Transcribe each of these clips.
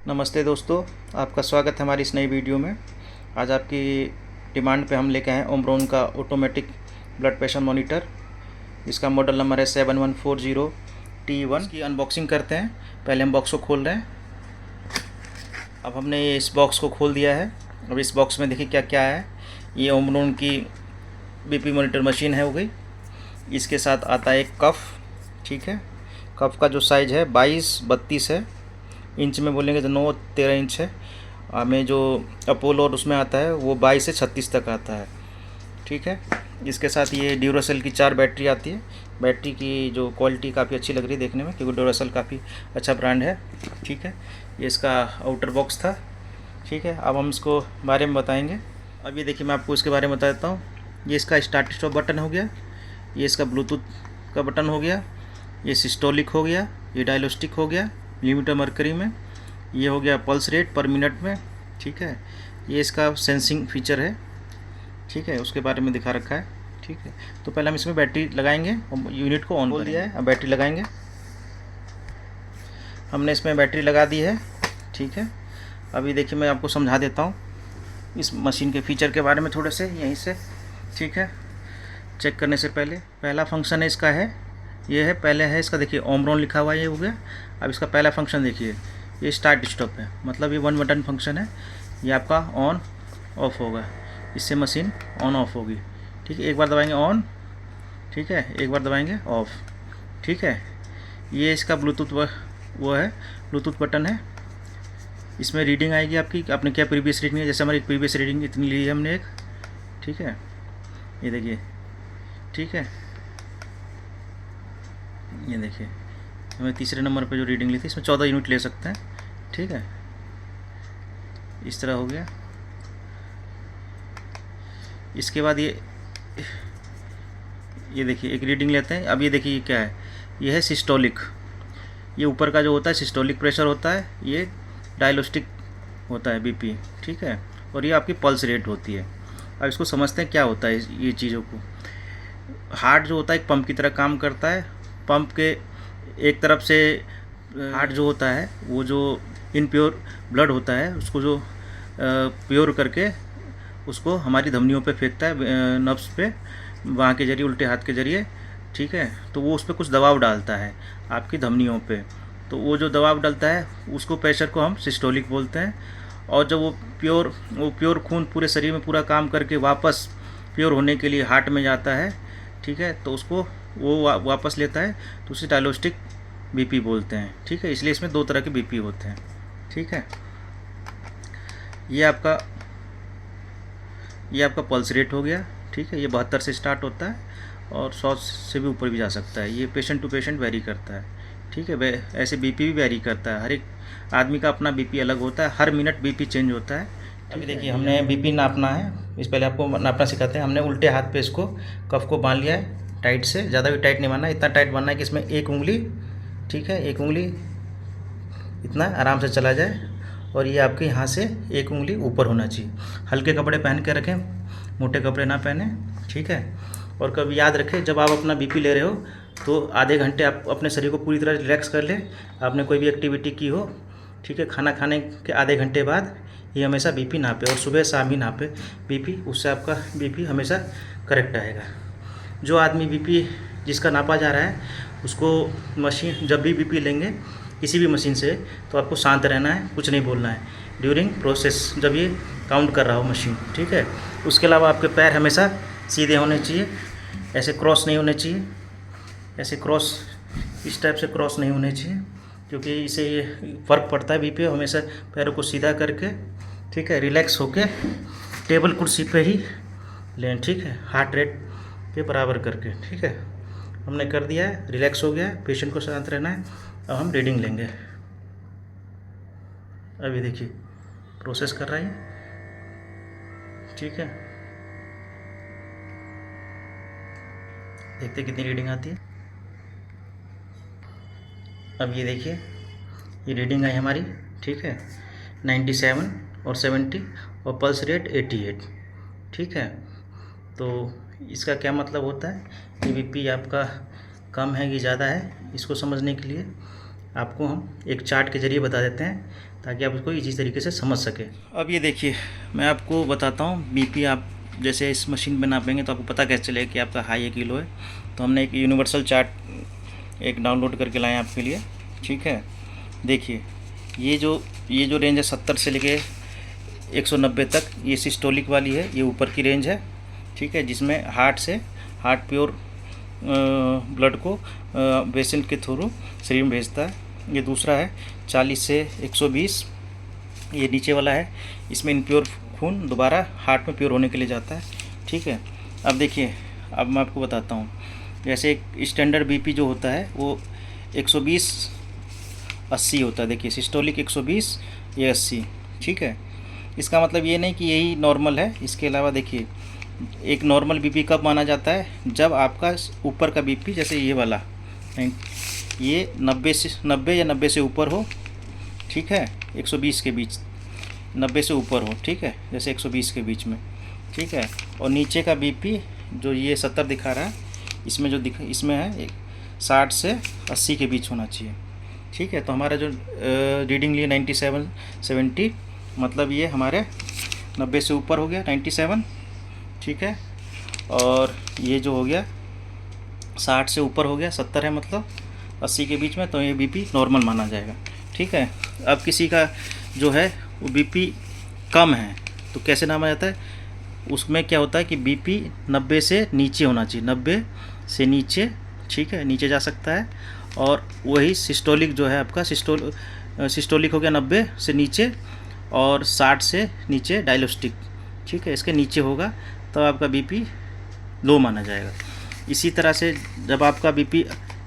नमस्ते दोस्तों, आपका स्वागत है हमारी इस नई वीडियो में। आज आपकी डिमांड पे हम लेके आए हैं ओमरॉन का ऑटोमेटिक ब्लड प्रेशर मॉनिटर। इसका मॉडल नंबर है 7140T1। इसकी अनबॉक्सिंग करते हैं। पहले हम बॉक्स को खोल रहे हैं। अब हमने इस बॉक्स को खोल दिया है। अब इस बॉक्स में देखिए क्या क्या है। ये ओमरॉन की बीपी मॉनिटर मशीन है हो गई। इसके साथ आता है एक कफ। ठीक है, कफ का जो साइज़ है 22-32 है। इंच में बोलेंगे तो 9-13 इंच है। हमें जो अपोलो और उसमें आता है वो 22 से 36 तक आता है। ठीक है, इसके साथ ये ड्यूरासेल की 4 बैटरी आती है। बैटरी की जो क्वालिटी काफ़ी अच्छी लग रही है देखने में, क्योंकि ड्यूरासेल काफ़ी अच्छा ब्रांड है। ठीक है, ये इसका आउटर बॉक्स था। ठीक है, अब हम इसको बारे में बताएंगे। अब ये देखिए, मैं आपको इसके बारे में बता देता हूँ। ये इसका स्टार्ट स्टॉप बटन हो गया, ये इसका ब्लूटूथ का बटन हो गया, ये सिस्टोलिक हो गया, ये डायग्नोस्टिक हो गया मिलीमीटर मरकरी में, ये हो गया पल्स रेट पर मिनट में। ठीक है, ये इसका सेंसिंग फीचर है। ठीक है, उसके बारे में दिखा रखा है। ठीक है, तो पहले हम इसमें बैटरी लगाएंगे और यूनिट को ऑन कर दिया है। अब बैटरी लगाएंगे। हमने इसमें बैटरी लगा दी है। ठीक है, अभी देखिए मैं आपको समझा देता हूँ इस मशीन के फीचर के बारे में थोड़े से यहीं से। ठीक है, चेक करने से पहले पहला फंक्शन है इसका है, ये है पहले है इसका। देखिए ओमरॉन लिखा हुआ है, ये हो गया। अब इसका पहला फंक्शन देखिए, ये स्टार्ट स्टॉप है, मतलब ये 1 बटन फंक्शन है। ये आपका ऑन ऑफ होगा, इससे मशीन ऑन ऑफ होगी। ठीक है, एक बार दबाएंगे ऑन, ठीक है, एक बार दबाएंगे ऑफ। ठीक है, ये इसका ब्लूटूथ वो है, ब्लूटूथ बटन है। इसमें रीडिंग आएगी आपकी, आपने क्या प्रीवियस रीडिंग है। जैसे हमारी प्रीवियस रीडिंग इतनी ली है हमने एक। ठीक है, ये देखिए। ठीक है, ये देखिए हमें तीसरे नंबर पे जो रीडिंग ली थी, इसमें 14 यूनिट ले सकते हैं। ठीक है, इस तरह हो गया। इसके बाद ये देखिए एक रीडिंग लेते हैं। अब ये देखिए ये क्या है, ये है सिस्टोलिक। ये ऊपर का जो होता है सिस्टोलिक प्रेशर होता है, ये डायग्नोस्टिक होता है बीपी। ठीक है, और ये आपकी पल्स रेट होती है। अब इसको समझते हैं क्या होता है ये चीज़ों को। हार्ट जो होता है एक पंप की तरह काम करता है। पंप के एक तरफ से हार्ट जो होता है वो जो इनप्योर ब्लड होता है उसको जो प्योर करके उसको हमारी धमनियों पे फेंकता है, नब्स पे, वहाँ के जरिए, उल्टे हाथ के जरिए। ठीक है, तो वो उस पर कुछ दबाव डालता है आपकी धमनियों पे। तो वो जो दबाव डालता है उसको प्रेशर को हम सिस्टोलिक बोलते हैं। और जब वो प्योर खून पूरे शरीर में पूरा काम करके वापस प्योर होने के लिए हार्ट में जाता है। ठीक है, तो उसको वो वापस लेता है, तो उसे डायग्नोस्टिक बीपी बोलते हैं। ठीक है, इसलिए इसमें 2 तरह के बीपी होते हैं। ठीक है, ये आपका पल्स रेट हो गया। ठीक है, ये 72 से स्टार्ट होता है और 100 से भी ऊपर भी जा सकता है। ये पेशेंट टू पेशेंट वेरी करता है। ठीक है, ऐसे बीपी भी वेरी करता है। हर एक आदमी का अपना बीपी अलग होता है, हर मिनट बीपी चेंज होता है। अभी देखिए हमने बीपी नापना है। इस पहले आपको नापना सिखाते हैं। हमने उल्टे हाथ पे इसको कफ को बांध लिया है टाइट से। ज़्यादा भी टाइट नहीं बांधना, इतना टाइट बांधना है कि इसमें एक उंगली, ठीक है, एक उंगली इतना आराम से चला जाए, और ये आपके यहाँ से एक उंगली ऊपर होना चाहिए। हल्के कपड़े पहन के रखें, मोटे कपड़े ना पहने। ठीक है, और कभी याद रखें जब आप अपना बीपी ले रहे हो तो आधे घंटे आप अपने शरीर को पूरी तरह रिलैक्स कर लें। आपने कोई भी एक्टिविटी की हो, ठीक है, खाना खाने के आधे घंटे बाद ये हमेशा बीपी नापे, और सुबह शाम ही नापे बीपी। उससे आपका बीपी हमेशा करेक्ट आएगा। जो आदमी बीपी जिसका नापा जा रहा है उसको मशीन, जब भी बीपी लेंगे किसी भी मशीन से, तो आपको शांत रहना है, कुछ नहीं बोलना है ड्यूरिंग प्रोसेस, जब ये काउंट कर रहा हो मशीन। ठीक है, उसके अलावा आपके पैर हमेशा सीधे होने चाहिए, ऐसे क्रॉस नहीं होने चाहिए। ऐसे क्रॉस, इस टाइप से क्रॉस नहीं होने चाहिए, क्योंकि इससे ये फ़र्क पड़ता है बीपी। हमेशा पैरों को सीधा करके, ठीक है, रिलैक्स होके टेबल कुर्सी पे ही लें। ठीक है, हार्ट रेट के बराबर करके। ठीक है, हमने कर दिया है, रिलैक्स हो गया है, पेशेंट को शांत रहना है। अब हम रीडिंग लेंगे। अभी देखिए प्रोसेस कर रहा है। ठीक है, देखते कितनी रीडिंग आती है। अब ये देखिए ये रीडिंग आई हमारी। ठीक है, 97 और 70 और पल्स रेट 88। ठीक है, तो इसका क्या मतलब होता है कि बीपी आपका कम है कि ज़्यादा है, इसको समझने के लिए आपको हम एक चार्ट के ज़रिए बता देते हैं, ताकि आप उसको इसी तरीके से समझ सकें। अब ये देखिए, मैं आपको बताता हूँ बीपी आप जैसे इस मशीन में नापेंगे तो आपको पता कैसे चलेगा कि आपका हाई है कि लो है। तो हमने एक यूनिवर्सल चार्ट एक डाउनलोड करके लाए हैं आपके लिए, ठीक है। देखिए ये जो रेंज है 70 से लेके 190 तक, ये सिस्टोलिक वाली है, ये ऊपर की रेंज है, ठीक है, जिसमें हार्ट प्योर ब्लड को पेशेंट के थ्रू शरीर में भेजता है। ये दूसरा है 40 से 120, ये नीचे वाला है, इसमें इनप्योर खून दोबारा हार्ट में प्योर होने के लिए जाता है, ठीक है। अब देखिए, अब मैं आपको बताता हूँ, जैसे एक स्टैंडर्ड बीपी जो होता है वो 120/80 होता है। देखिए सिस्टोलिक 120, ये 80, ठीक है। इसका मतलब ये नहीं कि यही नॉर्मल है, इसके अलावा देखिए एक नॉर्मल बीपी कब माना जाता है, जब आपका ऊपर का बीपी जैसे ये वाला ये 90 या 90 से ऊपर हो, ठीक है, 120 के बीच, 90 से ऊपर हो, ठीक है, जैसे 120 के बीच में, ठीक है। और नीचे का बीपी जो ये 70 दिखा रहा है, इसमें जो इसमें है 60 से 80 के बीच होना चाहिए, ठीक है। तो हमारा जो रीडिंग लिए 97/70, मतलब ये हमारे 90 से ऊपर हो गया 97, ठीक है। और ये जो हो गया 60 से ऊपर हो गया, 70 है मतलब 80 के बीच में, तो ये बीपी नॉर्मल माना जाएगा, ठीक है। अब किसी का जो है वो बीपी कम है तो कैसे नामा जाता है, उसमें क्या होता है कि बीपी 90 से नीचे होना चाहिए, 90 से नीचे, ठीक है, नीचे जा सकता है। और वही सिस्टोलिक जो है आपका सिस्टोलिक हो गया 90 से नीचे, और 60 से नीचे डायलोस्टिक, ठीक है, इसके नीचे होगा तो आपका बीपी लो माना जाएगा। इसी तरह से जब आपका बीपी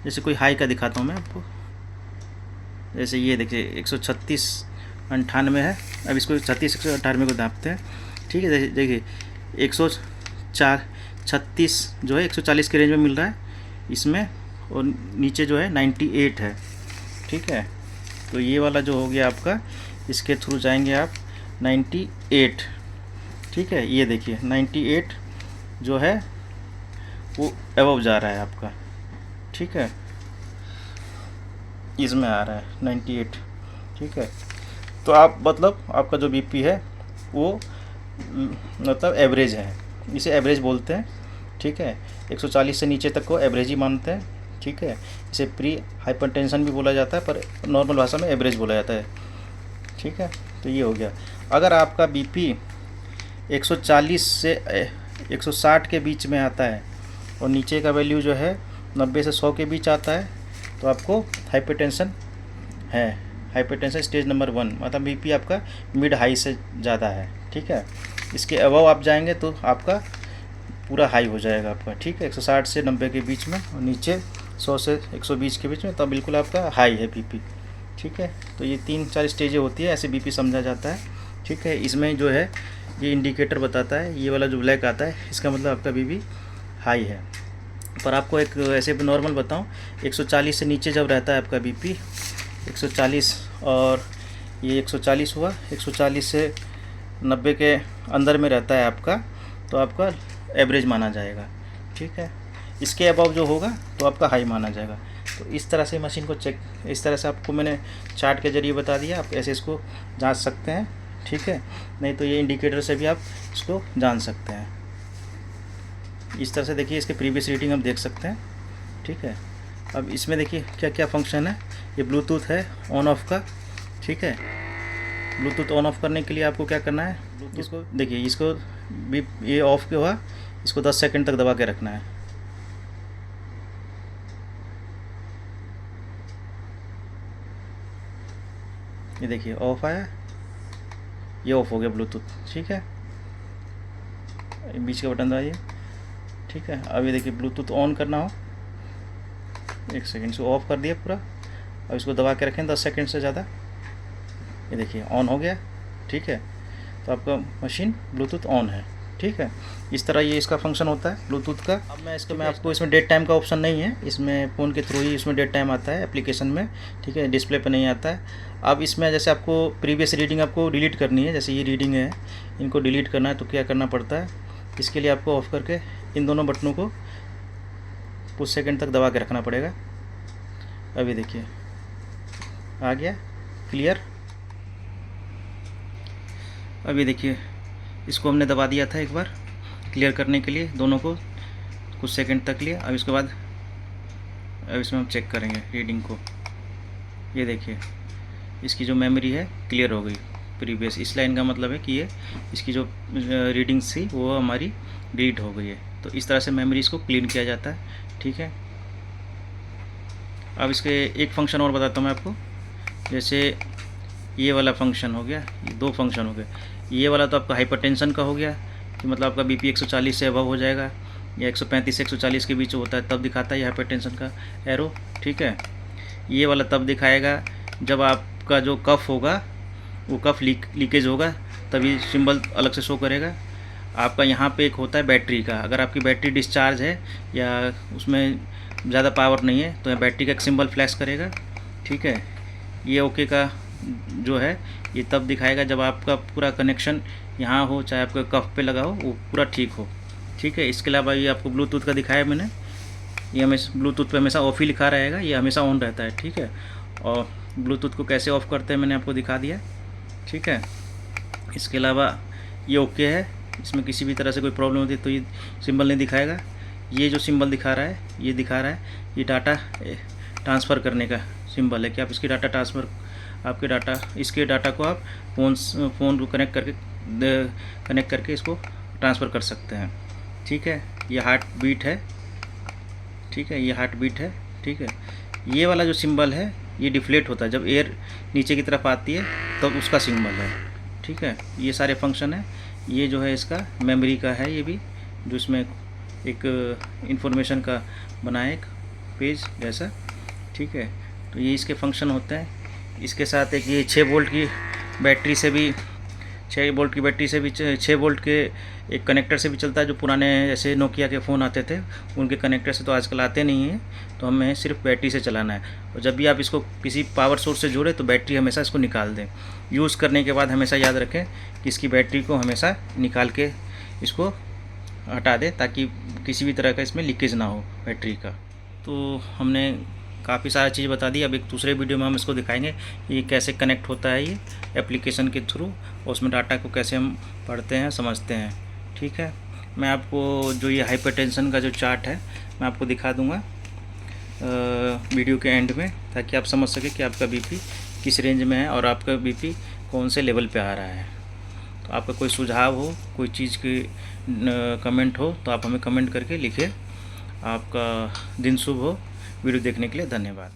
जैसे कोई हाई का दिखाता हूँ मैं आपको, जैसे ये देखिए 136/98 है, अब इसको 36/98 को नापते हैं, ठीक है। देखिए 136 जो है 140 के रेंज में मिल रहा है इसमें, और नीचे जो है 98 है, ठीक है। तो ये वाला जो हो गया आपका, इसके थ्रू जाएंगे आप 98, ठीक है। ये देखिए 98 जो है वो अबव जा रहा है आपका, ठीक है, इसमें आ रहा है 98, ठीक है। तो आप मतलब आपका जो बीपी है वो मतलब एवरेज है, इसे एवरेज बोलते हैं, ठीक है। 140 से नीचे तक को एवरेज ही मानते हैं, ठीक है। इसे प्री हाइपरटेंशन भी बोला जाता है, पर नॉर्मल भाषा में एवरेज बोला जाता है, ठीक है। तो ये हो गया। अगर आपका बीपी 140 से 160 के बीच में आता है और नीचे का वैल्यू जो है 90 से 100 के बीच आता है, तो आपको हाइपरटेंशन है, हाइपरटेंशन स्टेज नंबर 1, मतलब बीपी आपका मिड हाई से ज़्यादा है, ठीक है। इसके अबव आप जाएंगे तो आपका पूरा हाई हो जाएगा आपका, ठीक है, 160 से 90 के बीच में, और नीचे 100 से 120 के बीच में, तब बिल्कुल आपका हाई है बीपी, ठीक है। तो ये 3-4 स्टेजें होती है, ऐसे बीपी समझा जाता है, ठीक है। इसमें जो है ये इंडिकेटर बताता है, ये वाला जो ब्लैक आता है इसका मतलब आपका बीपी हाई है। पर आपको एक ऐसे नॉर्मल बताऊं, 140 से नीचे जब रहता है आपका बीपी 140, और ये 140 हुआ, 140 से 90 के अंदर में रहता है आपका, तो आपका एवरेज माना जाएगा, ठीक है। इसके अबव जो होगा तो आपका हाई माना जाएगा। तो इस तरह से मशीन को चेक, इस तरह से आपको मैंने चार्ट के ज़रिए बता दिया, आप ऐसे इसको जांच सकते हैं, ठीक है। नहीं तो ये इंडिकेटर से भी आप इसको जान सकते हैं। इस तरह से देखिए इसके प्रीवियस रीडिंग हम देख सकते हैं, ठीक है। अब इसमें देखिए क्या क्या फंक्शन है, ये ब्लूटूथ है ऑन ऑफ का, ठीक है। ब्लूटूथ ऑन ऑफ करने के लिए आपको क्या करना है, इसको देखिए, इसको भी ये ऑफ के हुआ, इसको 10 सेकंड तक दबा के रखना है। ये देखिए ऑफ आया, ये ऑफ हो गया ब्लूटूथ, ठीक है। बीच का बटन दबाइए, ठीक है। अब ये देखिए ब्लूटूथ ऑन करना हो, 1 सेकंड से ऑफ कर दिया पूरा, अब इसको दबा के रखें 10 सेकंड से ज़्यादा, ये देखिए ऑन हो गया, ठीक है। तो आपका मशीन ब्लूटूथ ऑन है, ठीक है। इस तरह ये इसका फंक्शन होता है ब्लूटूथ का। अब मैं आपको इसमें डेट टाइम का ऑप्शन नहीं है, इसमें फ़ोन के थ्रू ही इसमें डेट टाइम आता है एप्लीकेशन में, ठीक है, डिस्प्ले पे नहीं आता है। अब इसमें जैसे आपको प्रीवियस रीडिंग आपको डिलीट करनी है, जैसे ये रीडिंग है, इनको डिलीट करना है तो क्या करना पड़ता है, इसके लिए आपको ऑफ करके इन दोनों बटनों को कुछ सेकंड तक दबा के रखना पड़ेगा। अभी देखिए आ गया क्लियर, अब ये देखिए, इसको हमने दबा दिया था एक बार क्लियर करने के लिए, दोनों को कुछ सेकंड तक लिया। अब इसके बाद अब इसमें हम चेक करेंगे रीडिंग को। ये देखिए, इसकी जो मेमोरी है क्लियर हो गई प्रीवियस। इस लाइन का मतलब है कि ये इसकी जो रीडिंग्स थी वो हमारी डिलीट हो गई है। तो इस तरह से मेमोरीज को क्लीन किया जाता है, ठीक है। अब इसके एक फंक्शन और बताता हूँ मैं आपको। जैसे ये वाला फंक्शन हो गया, ये दो फंक्शन हो गए। ये वाला तो आपका हाइपरटेंशन का हो गया कि मतलब आपका बीपी 140 से अबव हो जाएगा, या 135 से 140 के बीच होता है तब दिखाता है ये हाइपरटेंशन का एरो, ठीक है। ये वाला तब दिखाएगा जब आपका जो कफ होगा वो कफ लीकेज होगा, तभी सिंबल अलग से शो करेगा। आपका यहाँ पे एक होता है बैटरी का, अगर आपकी बैटरी डिस्चार्ज है या उसमें ज़्यादा पावर नहीं है तो बैटरी का एक सिंबल फ्लैश करेगा, ठीक है। ये ओके का जो है ये तब दिखाएगा जब आपका पूरा कनेक्शन यहाँ हो, चाहे आपका कफ पे लगा हो, वो पूरा ठीक हो, ठीक है। इसके अलावा ये आपको ब्लूटूथ का दिखाया मैंने, ये हमेशा ब्लूटूथ पे हमेशा ऑफ ही लिखा रहेगा, ये हमेशा ऑन रहता है, ठीक है। और ब्लूटूथ को कैसे ऑफ़ करते हैं मैंने आपको दिखा दिया, ठीक है। इसके अलावा ये ओके है, इसमें किसी भी तरह से कोई प्रॉब्लम होती है तो ये सिंबल नहीं दिखाएगा। ये जो सिंबल दिखा रहा है ये दिखा रहा है ये डाटा ट्रांसफ़र करने का सिंबल है कि आप इसकी डाटा ट्रांसफ़र, आपके डाटा, इसके डाटा को आप फ़ोन को कनेक्ट करके इसको ट्रांसफ़र कर सकते हैं, ठीक है। ये हार्ट बीट है, ठीक है, ये हार्ट बीट है, ठीक है। ये वाला जो सिंबल है ये डिफ्लेट होता है, जब एयर नीचे की तरफ आती है तब तो उसका सिंबल है, ठीक है। ये सारे फंक्शन है। ये जो है इसका मेमोरी का है, ये भी जो इसमें एक इंफॉर्मेशन का बनाए एक पेज जैसा, ठीक है। तो ये इसके फंक्शन होते हैं। इसके साथ एक ये 6 वोल्ट की बैटरी से भी 6 वोल्ट की बैटरी से भी 6 वोल्ट के एक कनेक्टर से भी चलता है, जो पुराने जैसे नोकिया के फ़ोन आते थे उनके कनेक्टर से तो आजकल आते नहीं हैं, तो हमें सिर्फ बैटरी से चलाना है। और जब भी आप इसको किसी पावर सोर्स से जोड़ें तो बैटरी हमेशा इसको निकाल दें। यूज़ करने के बाद हमेशा याद रखें कि इसकी बैटरी को हमेशा निकाल के इसको हटा दें, ताकि किसी भी तरह का इसमें लीकेज ना हो बैटरी का। तो हमने काफ़ी सारी चीज़ बता दी। अब एक दूसरे वीडियो में हम इसको दिखाएंगे ये कैसे कनेक्ट होता है ये एप्लीकेशन के थ्रू, और उसमें डाटा को कैसे हम पढ़ते हैं समझते हैं, ठीक है। मैं आपको जो ये हाइपरटेंशन का जो चार्ट है मैं आपको दिखा दूंगा वीडियो के एंड में, ताकि आप समझ सकें कि आपका बीपी किस रेंज में है और आपका बीपी कौन से लेवल पे आ रहा है। तो आपका कोई सुझाव हो, कोई चीज़ की कमेंट हो तो आप हमें कमेंट करके लिखिए। आपका दिन शुभ हो। वीडियो देखने के लिए धन्यवाद।